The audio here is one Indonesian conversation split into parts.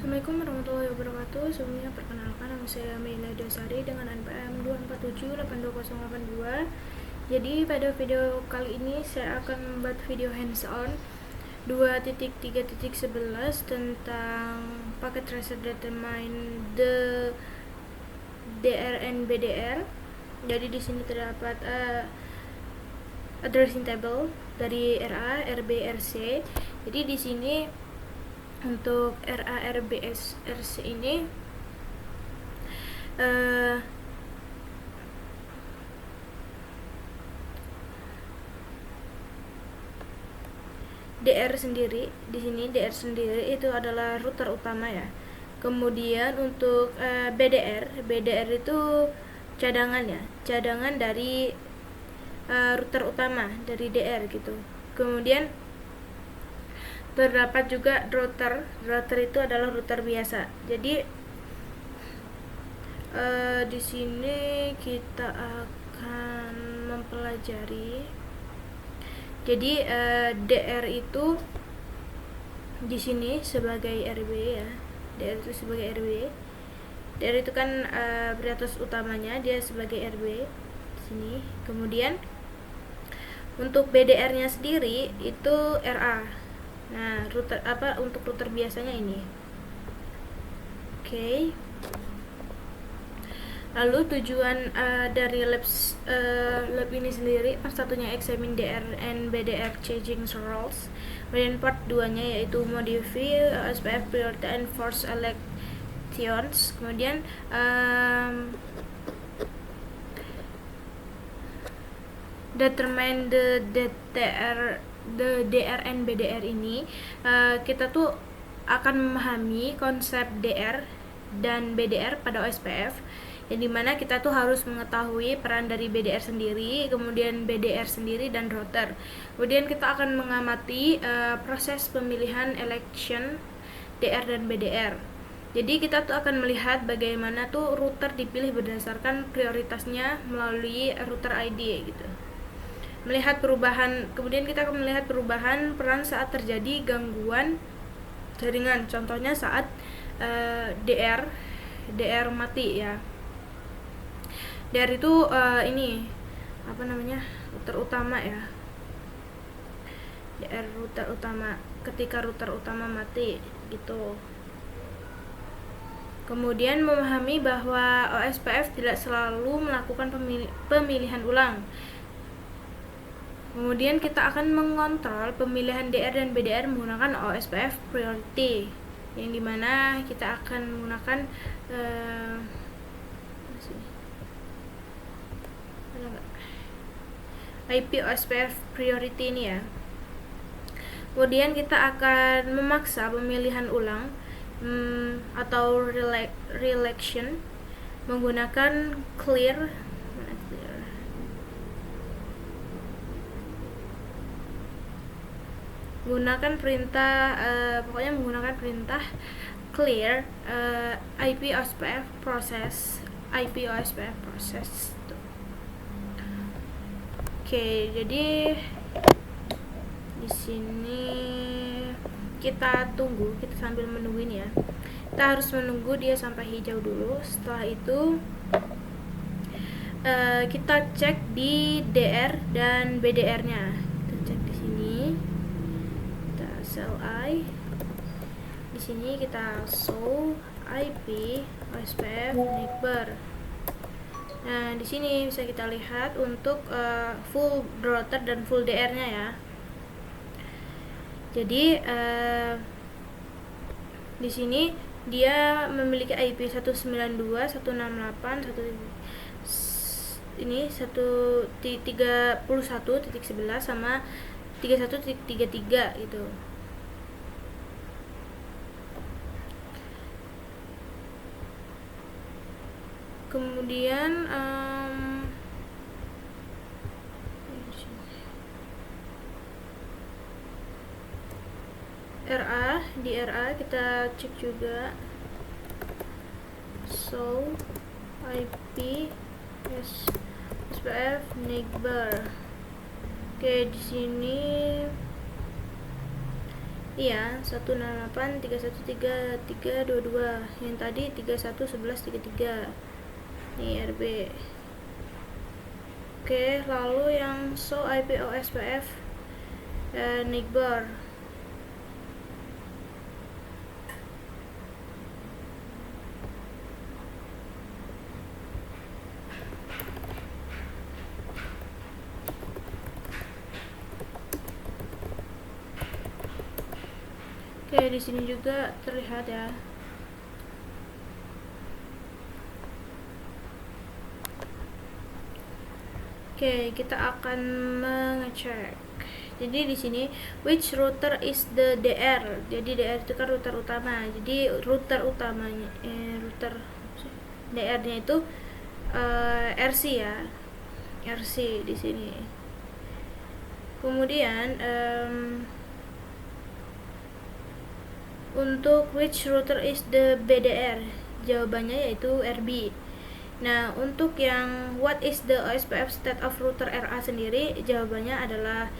Assalamualaikum warahmatullahi wabarakatuh. Sebelumnya perkenalkan, nama saya Meila Dosari dengan NPM 2478282. Jadi pada video kali ini saya akan membuat video hands on 2.3.11 tentang paket tracer determine the DR and BDR. Jadi di sini terdapat addressing table dari RA, RB, RC. Jadi di sini untuk RA, RB, RC ini DR sendiri, di sini DR sendiri itu adalah router utama ya. Kemudian untuk BDR itu cadangan ya, cadangan dari router utama dari DR gitu. Kemudian terdapat juga router itu adalah router biasa. Jadi di sini kita akan mempelajari. Jadi DR itu di sini sebagai RB ya. DR itu sebagai RB. DR itu kan beratas utamanya, dia sebagai RB di sini. Kemudian untuk BDR-nya sendiri itu RA. Nah, untuk router biasanya ini. Oke. Lalu tujuan dari lab ini sendiri, part satunya examine DR and BDR changing roles. Kemudian part 2-nya yaitu modify SPF priority and force elections. Kemudian determine the DR and BDR ini, kita tuh akan memahami konsep DR dan BDR pada OSPF, yang dimana kita tuh harus mengetahui peran dari BDR sendiri, kemudian BDR sendiri dan router. Kemudian kita akan mengamati proses pemilihan election DR dan BDR. Jadi kita tuh akan melihat bagaimana tuh router dipilih berdasarkan prioritasnya melalui router ID gitu. Melihat perubahan, kemudian kita akan melihat perubahan peran saat terjadi gangguan jaringan. Contohnya saat DR mati ya. DR itu ini router utama ya. DR router utama, ketika router utama mati gitu. Kemudian memahami bahwa OSPF tidak selalu melakukan pemilihan ulang. Kemudian kita akan mengontrol pemilihan DR dan BDR menggunakan OSPF priority, yang dimana kita akan menggunakan IP OSPF priority ini ya. Kemudian kita akan memaksa pemilihan ulang atau reelection menggunakan clear menggunakan perintah menggunakan perintah clear IP OSPF process. Oke, jadi di sini kita sambil menunggu ini ya. Kita harus menunggu dia sampai hijau dulu. Setelah itu kita cek di DR dan BDR-nya. Kita cek di sini. Kita sell I. Di sini kita show IP OSPF neighbor. Nah, di sini bisa kita lihat untuk full router dan full DR-nya ya. Jadi di sini dia memiliki IP 192.168.1 ini 131.11 sama 31.33 gitu. Kemudian di RA kita cek juga so IP SPF neighbor. Oke, di sini Iya, 168.313.322. Yang tadi 31.11.33. Nih RB. Oke, lalu yang show IP OSPF neighbor. Oke, di sini juga terlihat ya. Oke, kita akan mengecek. Jadi di sini which router is the DR. Jadi DR itu kan router utama. Jadi router utamanya router DR-nya itu RC ya. RC di sini. Kemudian untuk which router is the BDR, jawabannya yaitu RB. Nah, untuk yang what is the OSPF state of router RA sendiri, jawabannya adalah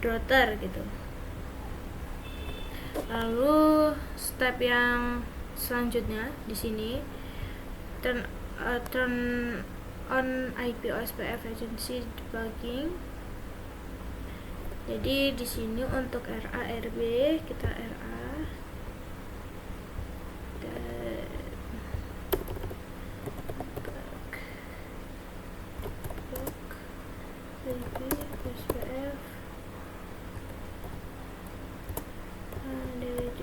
router gitu. Lalu step yang selanjutnya di sini turn on IP OSPF agency debugging. Jadi di sini untuk RA RB kita RA OSPF DWJ.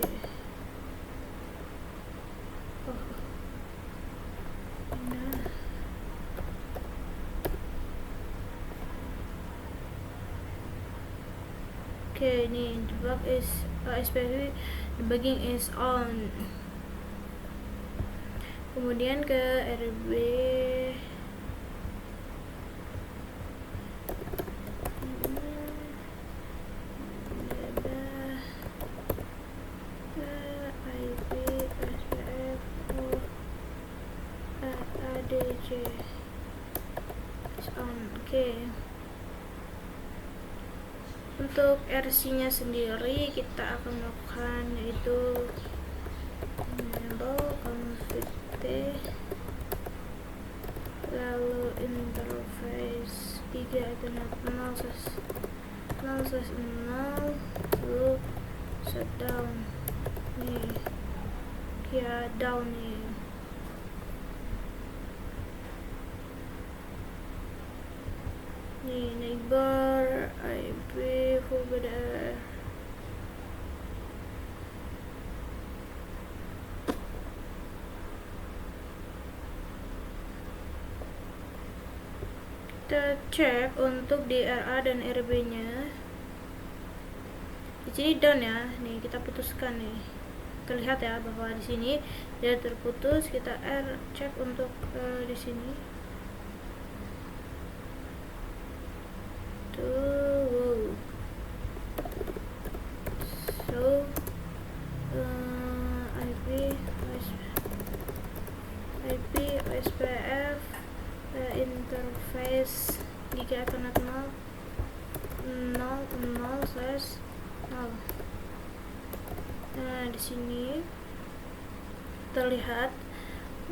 Oke, ini debug is especially debugging is on. Kemudian ke RB IP SPF ADC is on. Oke. Untuk RC-nya sendiri kita akan melakukan yaitu enable config lalu interface 3 ethernet 0 lalu shutdown nih ya down nih. Nih neighbor IP full BDR. Kita cek untuk di RA dan RB nya di sini down ya. Nih kita putuskan nih, terlihat ya bahwa di sini dia terputus. Kita cek untuk di sini tuh. So IP OSPF interface Giga Ethernet 0 slash 0. Nah, di sini terlihat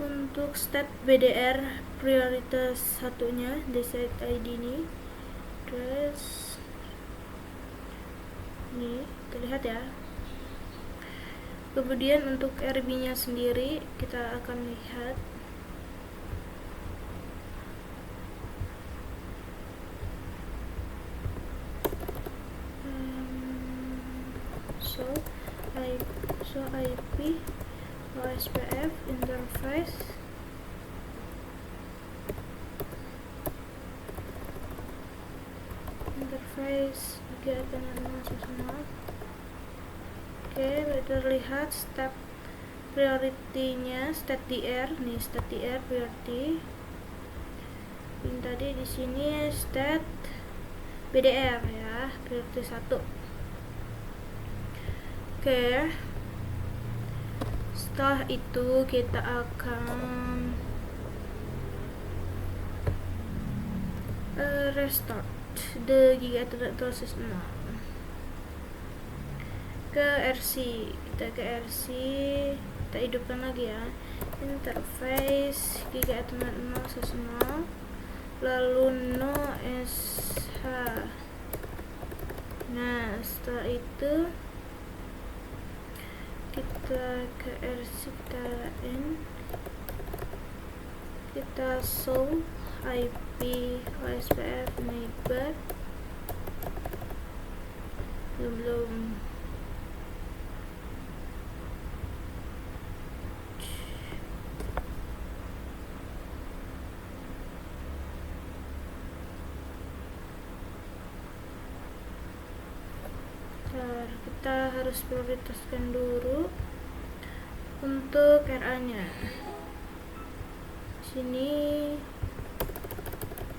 untuk state BDR prioritas satunya di set ID ini. Terus ini terlihat ya. Kemudian untuk RB nya sendiri kita akan lihat so IP OSPF interface juga ethernet. Oke, terlihat step priority-nya state DR nih, state DR priority. Yang tadi di sini state BDR ya, priority 1. Oke. Setelah itu kita akan restart the Giga Ethernet process 0. ke RC, kita hidupkan lagi ya, interface giga ethernet 0 lalu no sh. Nah setelah itu kita ke RC, kita in, kita show IP OSPF neighbor, belum kita harus prioritaskan dulu untuk RA nya. Sini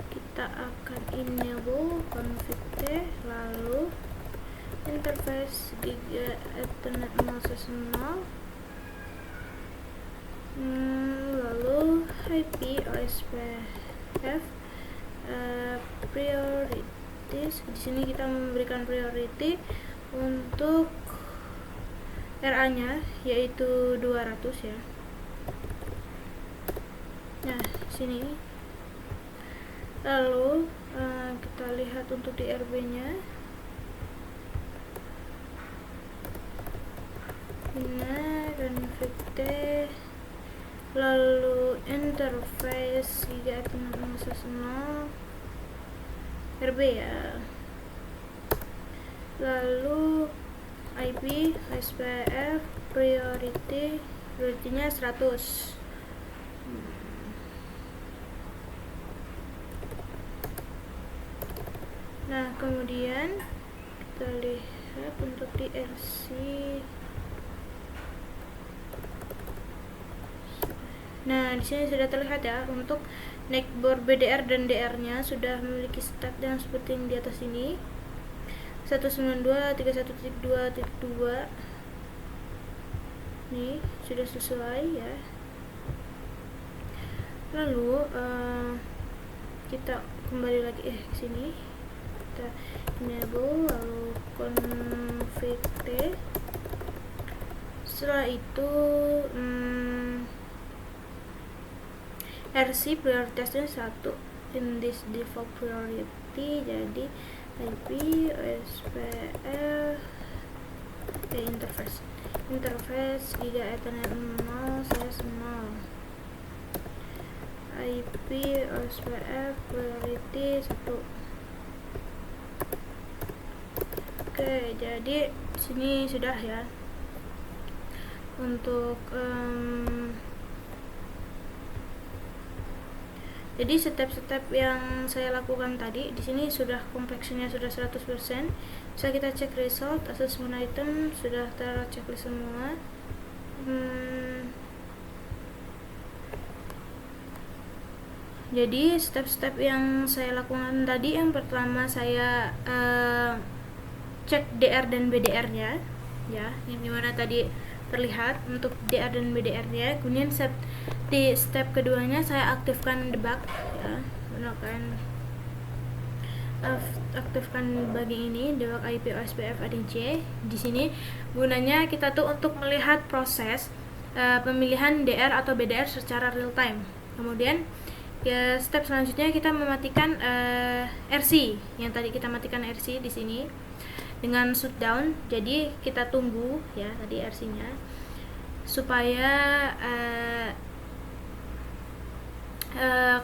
kita akan enable config lalu interface giga ethernet 0 lalu IP OSPF priorities. Di sini kita memberikan priority untuk RA nya yaitu 200 ya. Nah sini lalu kita lihat untuk di RB nya. Nah config lalu interface giga ethernet 0 RB ya, lalu IP SPF priority-nya 100. Nah kemudian kita lihat untuk di RC. Nah di sini sudah terlihat ya, untuk neckboard BDR dan DR-nya sudah memiliki step yang seperti yang di atas ini. 192.31.2.2 nih sudah sesuai ya. Lalu kita kembali lagi ke sini, kita enable lalu config. Setelah itu RC prioritasnya 1 in this default priority, jadi IP OSPF interface giga ethernet 0/0 IP OSPF priority 1. Oke, jadi sini sudah ya untuk jadi step-step yang saya lakukan tadi di sini sudah kompleksinya sudah 100%. Bisa kita cek result, assessment item sudah terchecklist semua. Jadi step-step yang saya lakukan tadi, yang pertama saya cek DR dan BDR-nya ya, yang dimana tadi terlihat untuk DR dan BDR-nya. Kemudian di step keduanya saya aktifkan debug ya, gunakan aktifkan bagian ini, debug IP OSPF ADC. Di sini gunanya kita tuh untuk melihat proses pemilihan DR atau BDR secara real time. Kemudian ya, step selanjutnya kita mematikan RC yang tadi kita matikan RC di sini dengan shutdown. Jadi kita tunggu ya tadi RC-nya supaya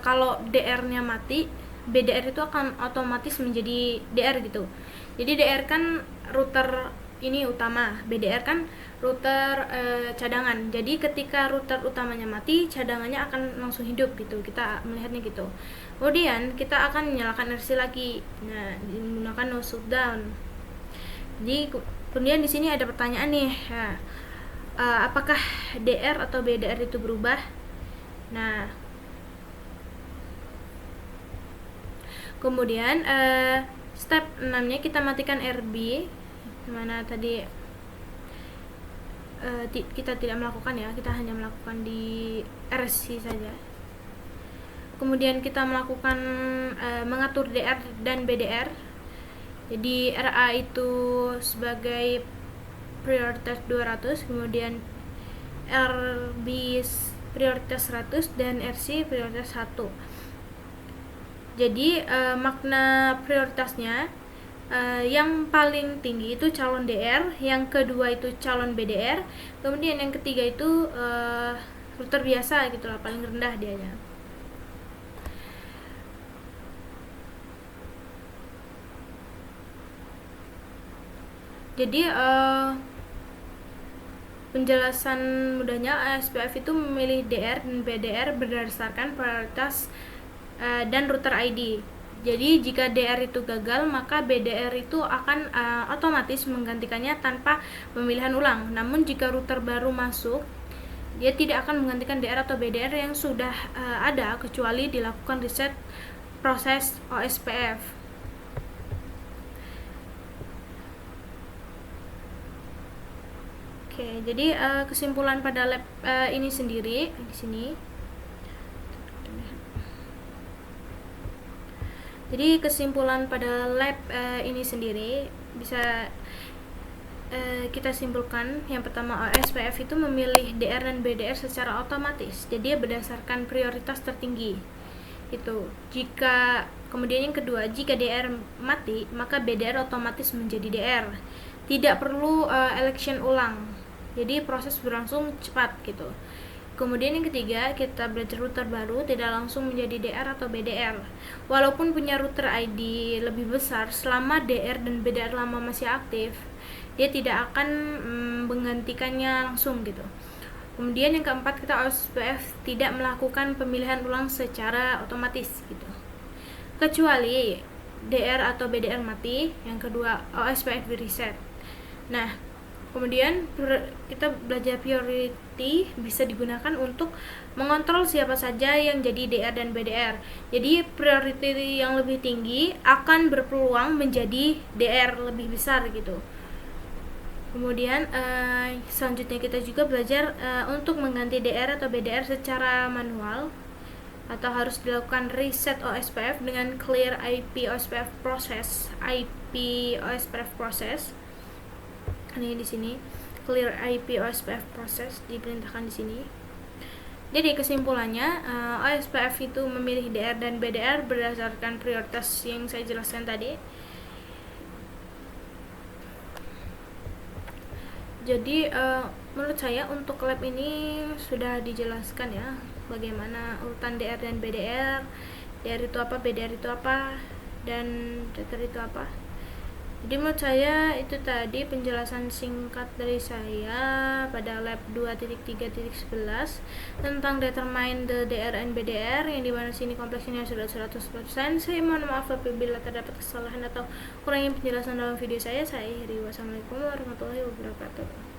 kalau DR-nya mati, BDR itu akan otomatis menjadi DR gitu. Jadi DR kan router ini utama, BDR kan router cadangan. Jadi ketika router utamanya mati, cadangannya akan langsung hidup gitu. Kita melihatnya gitu. Kemudian kita akan menyalakan RC lagi. Nah, menggunakan no shutdown. Jadi kemudian di sini ada pertanyaan nih, ya, apakah DR atau BDR itu berubah? Nah, kemudian step 6-nya kita matikan RB, dimana tadi kita tidak melakukan ya, kita hanya melakukan di RC saja. Kemudian kita melakukan mengatur DR dan BDR. Jadi RA itu sebagai prioritas 200, kemudian RB prioritas 100, dan RC prioritas 1. Jadi makna prioritasnya, yang paling tinggi itu calon DR, yang kedua itu calon BDR, kemudian yang ketiga itu router biasa gitu lah, paling rendah dianya. Jadi penjelasan mudahnya, OSPF itu memilih DR dan BDR berdasarkan prioritas dan router ID. Jadi jika DR itu gagal, maka BDR itu akan otomatis menggantikannya tanpa pemilihan ulang. Namun jika router baru masuk, dia tidak akan menggantikan DR atau BDR yang sudah ada kecuali dilakukan reset proses OSPF. Oke, jadi kesimpulan pada lab ini sendiri di sini. Jadi kesimpulan pada lab ini sendiri bisa kita simpulkan. Yang pertama, OSPF itu memilih DR dan BDR secara otomatis. Jadi berdasarkan prioritas tertinggi. Itu. Kemudian yang kedua, jika DR mati, maka BDR otomatis menjadi DR. Tidak perlu election ulang. Jadi proses berlangsung cepat gitu. Kemudian yang ketiga, kita belajar router baru tidak langsung menjadi DR atau BDR. Walaupun punya router ID lebih besar, selama DR dan BDR lama masih aktif, dia tidak akan menggantikannya langsung gitu. Kemudian yang keempat, kita OSPF tidak melakukan pemilihan ulang secara otomatis gitu. Kecuali DR atau BDR mati, yang kedua OSPF di reset. Nah, kemudian kita belajar priority bisa digunakan untuk mengontrol siapa saja yang jadi DR dan BDR. Jadi priority yang lebih tinggi akan berpeluang menjadi DR lebih besar gitu. Kemudian selanjutnya kita juga belajar untuk mengganti DR atau BDR secara manual atau harus dilakukan reset OSPF dengan clear IP OSPF process. Ini di sini clear IP OSPF process diperintahkan di sini. Jadi kesimpulannya, OSPF itu memilih DR dan BDR berdasarkan prioritas yang saya jelaskan tadi. Jadi menurut saya untuk lab ini sudah dijelaskan ya, bagaimana urutan DR dan BDR, DR itu apa, BDR itu apa, dan router itu apa. Jadi menurut saya itu tadi penjelasan singkat dari saya pada lab 2.3.11 tentang determine the DR and BDR, yang dimana sini kompleksnya sudah 100%. Saya mohon maaf apabila terdapat kesalahan atau kurangnya penjelasan dalam video saya. Saya akhiri. Wassalamualaikum warahmatullahi wabarakatuh.